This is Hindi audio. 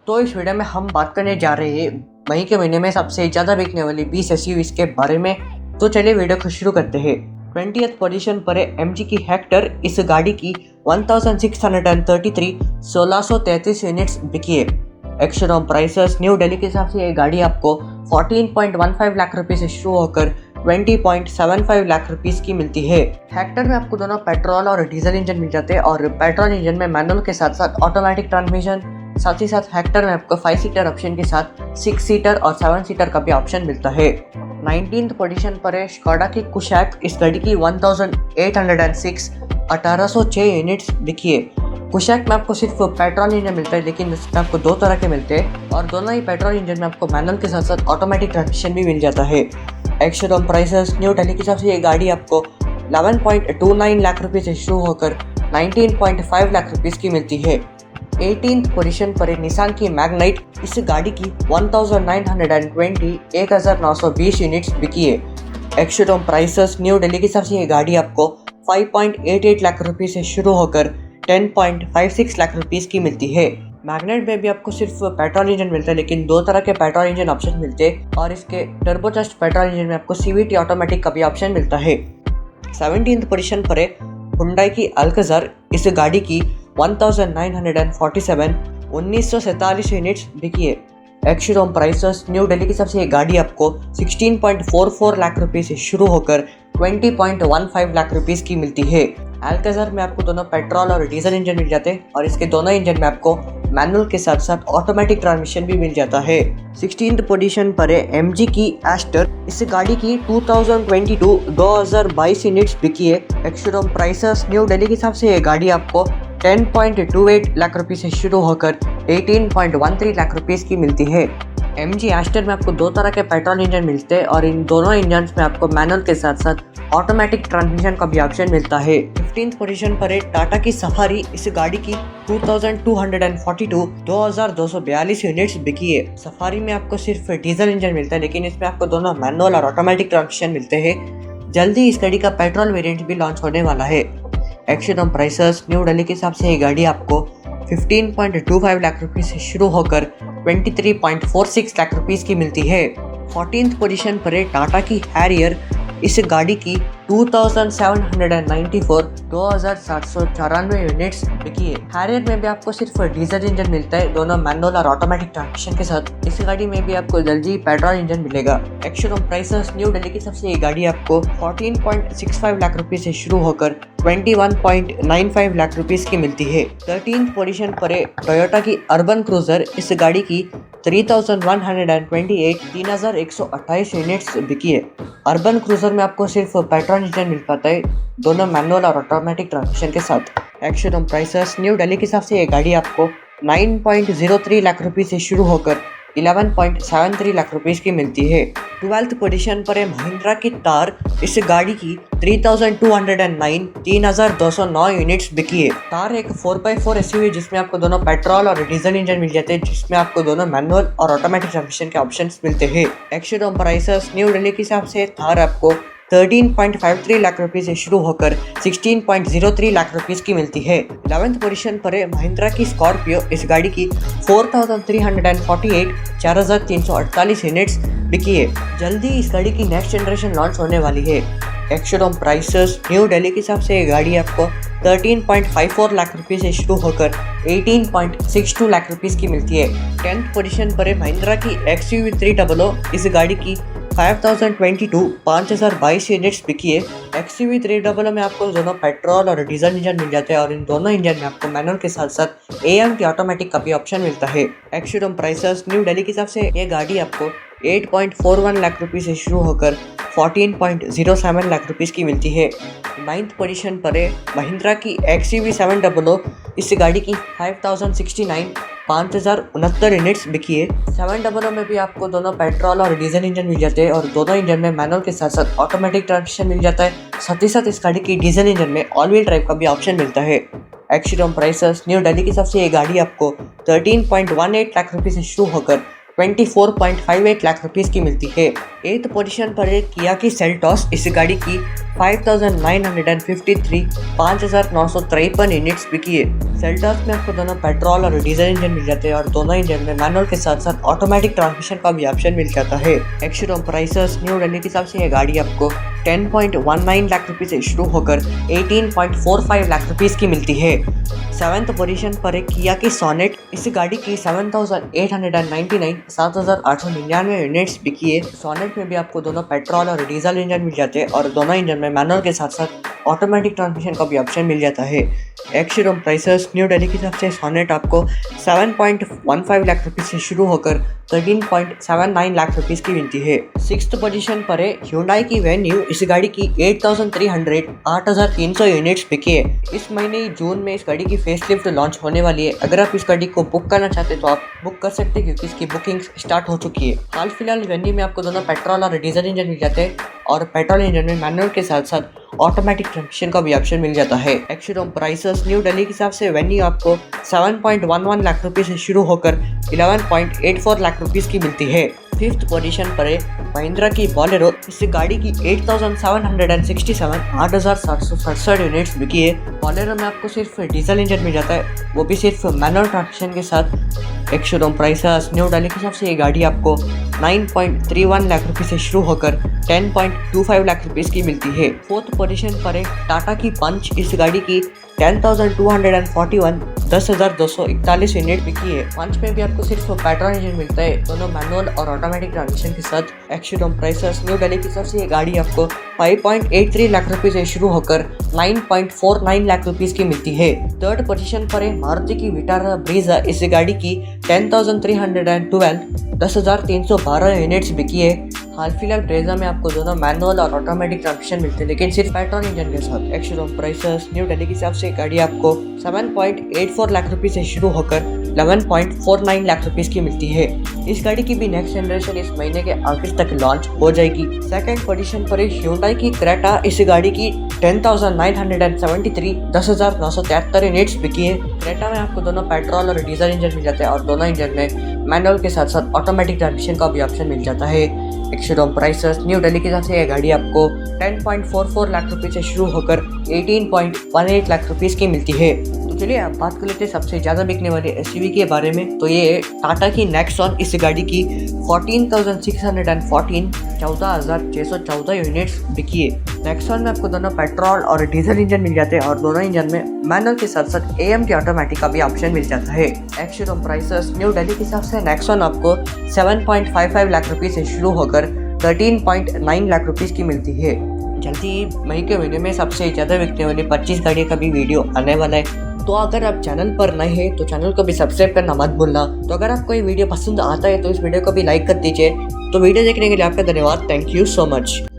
तो इस वीडियो में हम बात करने जा रहे हैं मई के महीने में सबसे ज़्यादा बिकने वाली 20 एसयूवीज के बारे में। तो चलिए वीडियो को शुरू करते हैं। 20th पोजीशन पर है एमजी की हेक्टर। इस गाड़ी की 1633 1633 यूनिट्स बिकी है। एक्स-शोरूम प्राइसेस न्यू दिल्ली के हिसाब से ये गाड़ी आपको 14.15 लाख रुपये से शुरू होकर 20.75 लाख रुपीस की मिलती है। हेक्टर में आपको दोनों पेट्रोल और डीजल इंजन मिल जाते हैं और पेट्रोल इंजन में मैनुअल के साथ साथ ऑटोमेटिक ट्रांसमिशन, साथ ही साथ हेक्टर में आपको 5 सीटर ऑप्शन के साथ 6 सीटर और 7 सीटर का भी ऑप्शन मिलता है। 19th पोजीशन पर है स्कोडा की कुशैक। इस गाड़ी की 1806 1806 यूनिट्स बिकी है। कुशैक में आपको सिर्फ पेट्रोल इंजन मिलता है, लेकिन इसमें आपको दो तरह के मिलते हैं और दोनों ही पेट्रोल इंजन में आपको मैनुअल के साथ साथ ऑटोमेटिक ट्रांसमिशन भी मिल जाता है। एक्स-शोरूम प्राइसेस न्यू दिल्ली के हिसाब से ये गाड़ी आपको 11.29 लाख रुपये से शुरू होकर 19.5 लाख रुपीस की मिलती है। 18th पोजीशन पर है निसान की मैग्नाइट। इस गाड़ी की 1920 यूनिट्स बिकी है। एक्स-शोरूम प्राइसेस न्यू दिल्ली के हिसाब से ये गाड़ी आपको 5.88 लाख रुपये से शुरू होकर 10.56 लाख रुपीस की मिलती है। मैग्नेट में भी आपको सिर्फ पेट्रोल इंजन मिलता है, लेकिन दो तरह के पेट्रोल इंजन ऑप्शन मिलते हैं और इसके टर्बोचार्ज्ड पेट्रोल इंजन में आपको सीवीटी ऑटोमेटिक का भी ऑप्शन मिलता है। 17th पोजीशन पर है हुंडई की अल्काज़र। इस गाड़ी की 1947 1947 यूनिट्स बिकी है। एक्स-शोरूम प्राइसेस न्यू दिल्ली के हिसाब से ये गाड़ी आपको 16.44 लाख रुपये से शुरू होकर 20.15 लाख रुपीस की मिलती है। अल्काज़र में आपको दोनों पेट्रोल और डीजल इंजन मिल जाते हैं और इसके दोनों इंजन में आपको मैनुअल के साथ साथ ऑटोमेटिक ट्रांसमिशन भी मिल जाता है। 16th पोजीशन पर है एमजी की एस्टर। इस गाड़ी की 2022 यूनिट्स बिकी है। एक्स-शोरूम प्राइसेस न्यू दिल्ली के हिसाब से ये गाड़ी आपको 10.28 लाख रुपये से शुरू होकर 18.13 लाख रुपीस की मिलती है। एमजी एस्टर में आपको दो तरह के पेट्रोल इंजन मिलते हैं और इन दोनों इंजन में आपको मैनुअल के साथ साथ ऑटोमेटिक ट्रांसमिशन का भी ऑप्शन मिलता है। 15th पोजीशन पर है टाटा की सफारी। इस गाड़ी की 2242 यूनिट्स बिकी है। सफारी में आपको सिर्फ डीजल इंजन मिलता है, लेकिन इसमें आपको दोनों मैनुअल और ऑटोमेटिक ट्रांसमिशन मिलते हैं। जल्दी इस गाड़ी का पेट्रोल वेरिएंट भी लॉन्च होने वाला है। एक्स-शोरूम प्राइसेस न्यू दिल्ली के हिसाब से ये गाड़ी आपको 15.25 लाख रुपये से शुरू होकर 23.46 लाख रुपीस की मिलती है। 14th पोजीशन पर है टाटा की हैरियर। इस गाड़ी की 2794 यूनिट्स बिकी है। हैरियर में भी आपको सिर्फ डीजल इंजन मिलता है, दोनों मैनुअल और ऑटोमेटिक ट्रांसमिशन के साथ। इस गाड़ी में भी आपको जल्दी पेट्रोल इंजन मिलेगा। एक्स-शोरूम प्राइसेस न्यू दिल्ली की सबसे ये गाड़ी आपको 14.65 लाख रुपये से शुरू होकर 21.95 लाख रुपीस की मिलती है। 13th पोजीशन पर है टोयोटा की अर्बन क्रूजर। इस गाड़ी की 3128 यूनिट्स बिकी है। अर्बन क्रूजर में आपको सिर्फ पेट्रोल इंजन मिल पाता है, दोनों मैनुअल और ऑटोमेटिक ट्रांसमिशन के साथ। एक्स-शोरूम प्राइसेस न्यू दिल्ली के हिसाब से ये गाड़ी आपको 9.03 लाख रुपये से शुरू होकर 11.73 लाख रुपीस की मिलती है। 12th पोजीशन पर है महिंद्रा की तार। इस गाड़ी की 3209 यूनिट्स बिकी है। तार एक 4x4 एसयूवी जिसमें आपको दोनों पेट्रोल और डीजल इंजन मिल जाते हैं, जिसमें आपको दोनों मैनुअल और ऑटोमेटिक ट्रांसमिशन के ऑप्शंस मिलते हैं। एक्स-शोरूम प्राइसेस न्यू दिल्ली के हिसाब से थार आपको 13.53 लाख रुपये से शुरू होकर 16.03 लाख रुपीस की मिलती है। 11th पोजीशन पर है महिंद्रा की स्कॉर्पियो। इस गाड़ी की 4348 यूनिट्स बिकी है। जल्दी इस गाड़ी की नेक्स्ट जनरेशन लॉन्च होने वाली है। एक्स-शोरूम प्राइसेस न्यू दिल्ली के हिसाब से ये गाड़ी आपको 13.54 लाख रुपये से शुरू होकर 18.62 लाख रुपीस की मिलती है। 10th पोजीशन पर है महिंद्रा की XUV 300। इस गाड़ी की 5022 यूनिट्स बिकी है। XUV 300 में आपको दोनों पेट्रोल और डीजल इंजन मिल जाते हैं और इन दोनों इंजन में आपको मैनुअल के साथ साथ AM की ऑटोमेटिक का भी ऑप्शन मिलता है। एक्स-शोरूम प्राइसेस न्यू दिल्ली के हिसाब से ये गाड़ी आपको 8.41 लाख रुपये से शुरू होकर 14.07 लाख रुपीस की मिलती है। 9th पोजीशन पर है महिंद्रा की XUV 700। इस गाड़ी की 5069 यूनिट्स बिकी है। 700 में भी आपको दोनों पेट्रोल और डीजल इंजन मिल जाते हैं और दोनों इंजन में मैनुअल के साथ साथ ऑटोमेटिक ट्रांसमिशन मिल जाता है। साथ ही साथ इस गाड़ी की डीजल इंजन में ऑल व्हील ड्राइव का भी ऑप्शन मिलता है। एक्स-शोरूम प्राइसेस न्यू दिल्ली की सबसे ये गाड़ी आपको 13.18 लाख रुपये से शुरू होकर 24.58 लाख रुपीस की मिलती है। 8th पोजीशन पर है किया की सेल्टॉस। इस गाड़ी की 5,953 यूनिट्स बिकी है। सेल्टॉस में आपको दोनों पेट्रोल और डीजल इंजन मिल जाते हैं और दोनों इंजन में मैनुअल के साथ साथ ऑटोमेटिक ट्रांसमिशन का भी ऑप्शन मिल जाता है। एक्स-शोरूम प्राइसेस न्यू दिल्ली के हिसाब से ये गाड़ी आपको 10.19 लाख रुपीस से शुरू होकर 18.45 लाख रुपीस की मिलती है। 7th पोजीशन पर है किया की सोनेट। इस गाड़ी की 7,899 यूनिट्स बिकी है। सोनेट में भी आपको दोनों पेट्रोल और डीजल इंजन मिल जाते हैं और दोनों इंजन में मैनुअल के साथ साथ ऑटोमेटिक ट्रांसमिशन का भी ऑप्शन मिल जाता है। एक्स-शोरूम प्राइसेस न्यू दिल्ली के हिसाब से सोनेट आपको 7.15 लाख रुपीस से शुरू होकर 13.79 लाख रुपीस की मिलती है। 6th पोजीशन पर है Hyundai की वेन्यू। इस गाड़ी की 8,300 यूनिट्स बिकी है। इस महीने जून में इस गाड़ी की फेसलिफ्ट लॉन्च होने वाली है। अगर आप इस गाड़ी को बुक करना चाहते हैं तो आप बुक कर सकते हैं क्योंकि इसकी बुकिंग स्टार्ट हो चुकी है। हाल फिलहाल वेन्यू में आपको दोनों पेट्रोल और डीजल इंजन मिल जाते हैं और पेट्रोल इंजन में मैनुअल के साथ साथ ऑटोमेटिक ट्रांसमिशन का भी ऑप्शन मिल जाता है। एक्स-शोरूम प्राइसेस न्यू दिल्ली के हिसाब से वेन्यू आपको 7.11 लाख रुपीस से शुरू होकर 11.84 लाख रुपीस की मिलती है। 5th पोजीशन पर है महिंद्रा की बोलेरो। इस गाड़ी की 8,767 यूनिट्स बिकी है। बोलेरो में आपको सिर्फ डीजल इंजन मिल जाता है, वो भी सिर्फ मैनुअल ट्रांसमिशन के साथ। एक्स-शोरूम प्राइसेस न्यू दिल्ली के हिसाब से ये गाड़ी आपको 9.31 लाख रुपीस से शुरू होकर 10.25 लाख रुपीस की मिलती है। 4th पोजीशन पर है टाटा की पंच। इस गाड़ी की 10,241 यूनिट बिकी है। पंच में भी आपको सिर्फ पेट्रोल इंजन मिलता है, दोनों मैनुअल और ऑटोमेटिक ट्रांसमिशन के साथ। एक्स-शोरूम प्राइसेस न्यू दिल्ली के हिसाब से ये गाड़ी आपको 5.83 लाख रुपीस से शुरू होकर 9.49 लाख रुपीस की मिलती है। 3rd पोजीशन पर है मारुति की विटारा ब्रीजा। इस गाड़ी की 10,312 यूनिट्स बिकी है। हाल फिलहाल ब्रेजा में आपको दोनों मैनुअल और ऑटोमेटिक ट्रांसमिशन मिलते हैं लेकिन सिर्फ पेट्रोल इंजन के साथ। एक्स-शोरूम प्राइसेस न्यू दिल्ली के हिसाब से गाड़ी आपको 7.84 लाख रुपीस से शुरू होकर 11.49 लाख रुपीस की मिलती है। इस गाड़ी की भी नेक्स्ट जनरेशन इस महीने के आखिर तक लॉन्च हो जाएगी। 2nd पोजीशन पर है Hyundai की क्रेटा। इस गाड़ी की 10,973 यूनिट्स बिकी है। क्रेटा में आपको दोनों पेट्रोल और डीजल इंजन मिल जाते हैं और दोनों इंजन में मैनुअल के साथ साथ ऑटोमेटिक ट्रांसमिशन का भी ऑप्शन मिल जाता है। एक्स-शोरूम प्राइसेस न्यू दिल्ली के हिसाब से यह गाड़ी आपको 10.44 लाख रुपीस से शुरू होकर 18.18 लाख रुपीस की मिलती है। तो चलिए अब बात कर लेते हैं सबसे ज़्यादा बिकने वाले एसयूवी के बारे में। तो ये टाटा की नेक्सॉन। इस गाड़ी की 14,614 यूनिट्स बिकी है। नेक्सॉन में आपको दोनों पेट्रोल और डीजल इंजन मिल जाते हैं और दोनों इंजन में मैनुअल के साथ साथ AM के ऑटोमेटिक का भी ऑप्शन मिल जाता है। एक्स-शोरूम प्राइसेस न्यू दिल्ली के हिसाब से नेक्सॉन आपको 7.55 लाख रुपीस से शुरू होकर 13.9 लाख रुपीस की मिलती है। जल्दी मई के महीने में सबसे ज़्यादा बिकने वाली 25 गाड़ियों का भी वीडियो आने वाला है। तो अगर आप चैनल पर नए हैं तो चैनल को भी सब्सक्राइब करना मत भूलना। तो अगर आपको ये वीडियो पसंद आता है तो इस वीडियो को भी लाइक कर दीजिए। तो वीडियो देखने के लिए आपका धन्यवाद। Thank you so much.